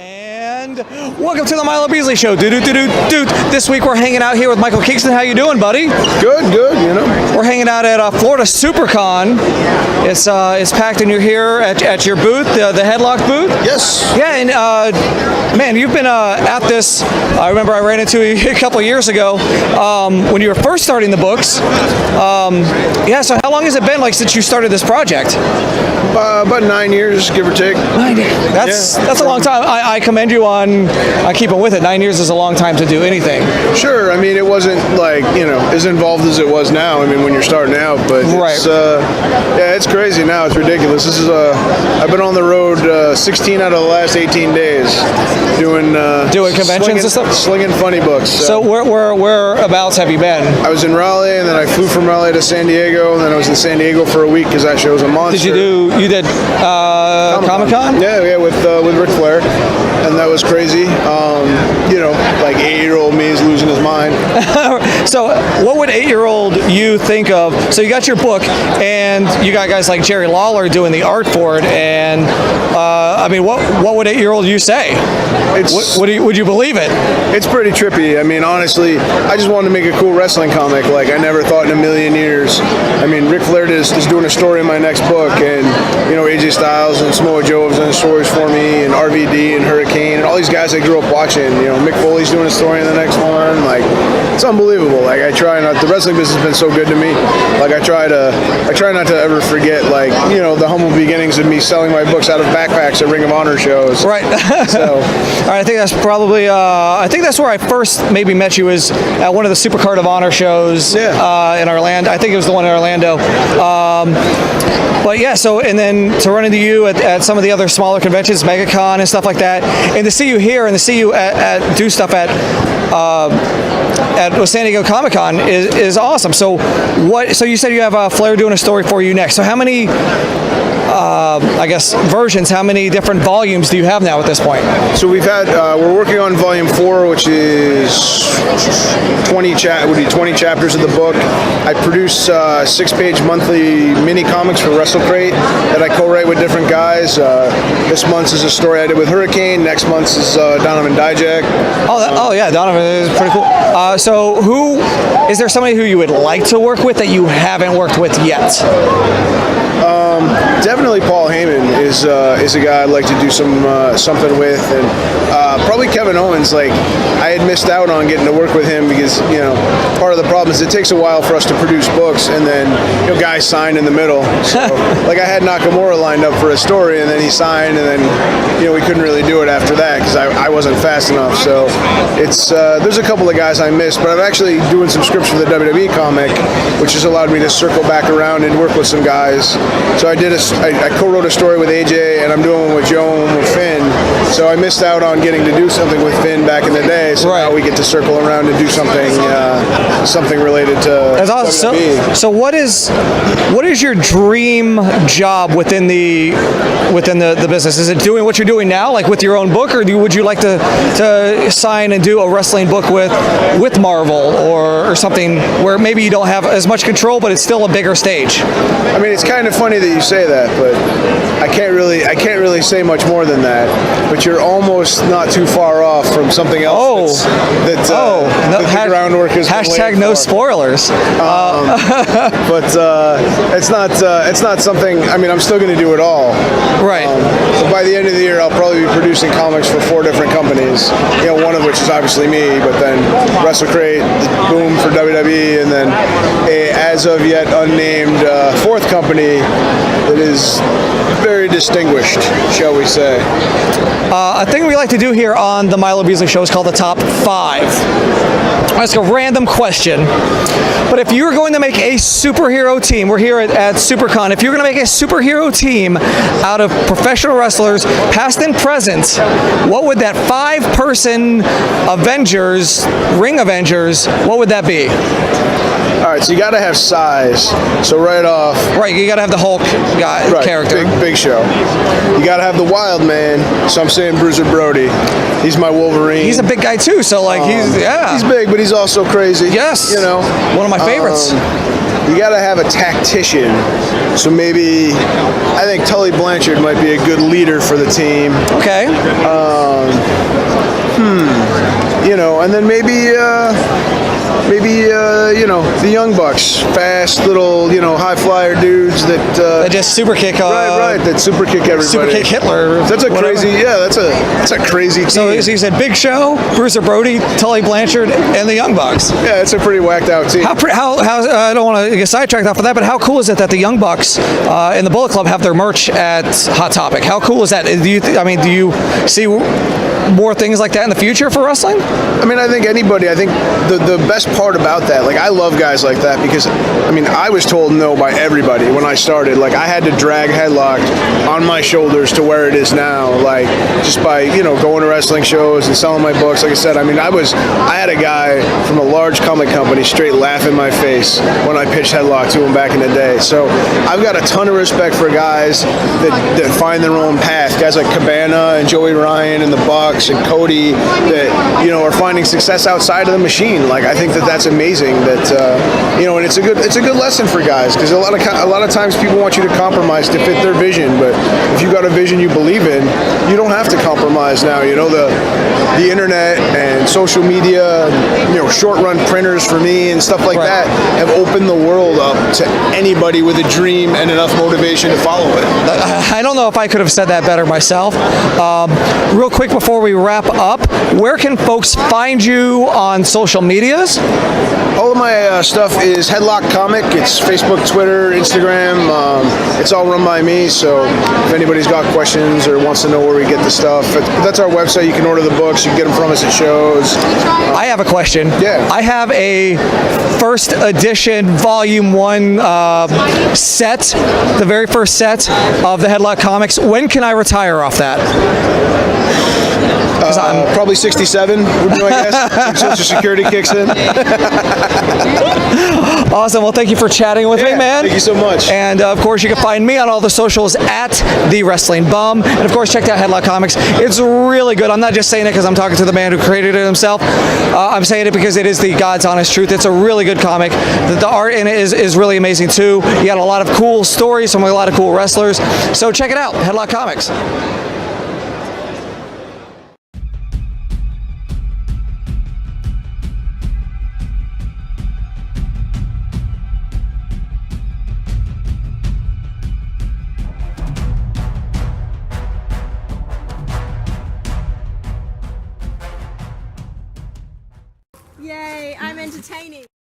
And welcome to the Milo Beasley Show. This week we're hanging out here with Michael Kingston. How you doing, buddy? Good, you know. We're hanging out at Florida SuperCon. It's packed and you're here at your booth, the Headlocked booth? Yes. Yeah, and man, you've been at this. I remember I ran into you a couple of years ago when you were first starting the books. Yeah, so how long has it been since you started this project? About 9 years, give or take. 9 years. That's a long time. I commend you on keeping with it. 9 years is a long time to do anything. Sure. I mean, it wasn't as involved as it was now. I mean, when you're starting out, but right. It's crazy now. It's ridiculous. This is I've been on the road 16 out of the last 18 days doing conventions and stuff, slinging funny books. So whereabouts have you been? I was in Raleigh, and then I flew from Raleigh to San Diego, and then I was in San Diego for a week because that show was a monster. You did Comic-Con? Yeah, with Ric Flair, and that was crazy. 8-year-old me is losing his mind. So what would 8-year-old you think of? So you got your book, and you got guys like Jerry Lawler doing the art for it, and what would 8-year-old you say? Would you believe it? It's pretty trippy. I mean, honestly, I just wanted to make a cool wrestling comic. I never thought in a million years. I mean, Ric Flair is doing a story in my next book, and AJ Styles and Samoa Joe have done stories for me, and RVD and Hurricane and all these guys I grew up watching. Mick Foley's doing a story in the next one. It's unbelievable. The wrestling business has been so good to me. I try not to ever forget the humble beginnings of me selling my books out of backpacks at Ring of Honor shows. Right. So I think that's probably I think that's where I first maybe met you, is at one of the Supercard of Honor shows in Orlando. I think it was the one in Orlando. But yeah, and then to run into you at some of the other smaller conventions, MegaCon and stuff like that, and to see you here and to see you do stuff at San Diego Comic-Con is awesome. So you said you have Flair doing a story for you next. So how many versions, how many different volumes do you have now at this point? So we're working on volume 4, which is 20 chapters of the book. I produce 6-page monthly mini comics for WrestleCrate that I co-write with different guys. This month's is a story I did with Hurricane. Next month's is Donovan Dijak. Donovan is pretty cool. So is there somebody who you would like to work with that you haven't worked with yet? Definitely Paul Heyman is a guy I'd like to do something with, and probably Kevin Owens. I had missed out on getting to work with him because part of the problem is it takes a while for us to produce books, and then guys sign in the middle. So I had Nakamura lined up for a story, and then he signed, and then we couldn't really do it after that because I wasn't fast enough. So it's there's a couple of guys I missed, but I'm actually doing some scripts for the WWE comic, which has allowed me to circle back around and work with some guys. So I co-wrote a story with AJ, and I'm doing one with Joe and with Finn. So I missed out on getting to do something with Finn back in the day. So now we get to circle around and do something related to That's awesome. WWE. So what is your dream job within the business? Is it doing what you're doing now, with your own book, or would you like to sign and do a wrestling book with Marvel or something where maybe you don't have as much control, but it's still a bigger stage? I mean, it's kind of funny that you say that, but I can't really say much more than that. But you're almost not too far off from something else the groundwork is. Hashtag no spoilers. But it's not something. I mean, I'm still going to do it all. Right. But by the end of the year, I'll probably be producing comics for 4 different companies. One of which is obviously me, but then WrestleCrate, Boom for WWE, and then a as of yet unnamed 4th company that is very distinguished, shall we say. A thing we like to do here on the Milo Beasley Show is called the Top 5. Ask a random question. But if you were going to make a superhero team, we're here at SuperCon, if you're going to make a superhero team out of professional wrestlers, past and present, what would that 5-person Avengers, Ring Avengers, what would that be? All right, so you got to have size. So right off. Right, you got to have the Hulk character. Big show. You got to have the Wild Man. So I'm saying Bruiser Brody. He's my Wolverine. He's a big guy too. So he's big, but he's also crazy. Yes. One of my favorites. You got to have a tactician. So maybe I think Tully Blanchard might be a good leader for the team. Okay. and then maybe you know, the Young Bucks, fast little, you know, high flyer dudes that They just super kick. right, that super kick everybody. Super kick Hitler. That's a whatever. crazy, yeah. That's a crazy team. So you said Big Show, Bruiser Brody, Tully Blanchard, and the Young Bucks. Yeah, it's a pretty whacked out team. How I don't want to get sidetracked off of that, but how cool is it that the Young Bucks and the Bullet Club have their merch at Hot Topic? How cool is that? Do you see more things like that in the future for wrestling? I mean, I think anybody, I think the best part about that, like, I love guys like that because, I mean, I was told no by everybody when I started. Like, I had to drag Headlocked on my shoulders to where it is now, like, just by, you know, going to wrestling shows and selling my books. Like I said, I mean, I had a guy from a large comic company straight laugh in my face when I pitched Headlocked to him back in the day. So I've got a ton of respect for guys that find their own path. Guys like Cabana and Joey Ryan and the Bucks and Cody that, you know, are finding success outside of the machine. Like, I think that's amazing. That you know, and it's a good lesson for guys because a lot of times people want you to compromise to fit their vision. But if you got a vision you believe in, you don't have to compromise now. You know, the internet and social media, you know, short run printers for me and stuff like that have opened the world up to anybody with a dream and enough motivation to follow it. I don't know if I could have said that better myself. Real quick before we wrap up, where can folks find you on social medias? All of my stuff is Headlocked Comic. It's Facebook, Twitter, Instagram. It's all run by me, so if anybody's got questions or wants to know where we get the stuff, that's our website. You can order the books. You can get them from us at shows. I have a question. Yeah. I have a first edition Volume 1 set, the very first set of the Headlocked Comics. When can I retire off that? Probably 67 would be my guess. Social Security kicks in. Awesome. Well, thank you for chatting with me, man. Thank you so much. And of course, you can find me on all the socials at The Wrestling Bum. And of course, check out Headlocked Comics. It's really good. I'm not just saying it because I'm talking to the man who created it himself. I'm saying it because it is the God's honest truth. It's a really good comic. The art in it is really amazing too. You got a lot of cool stories from a lot of cool wrestlers. So check it out, Headlocked Comics. Yay, I'm entertaining.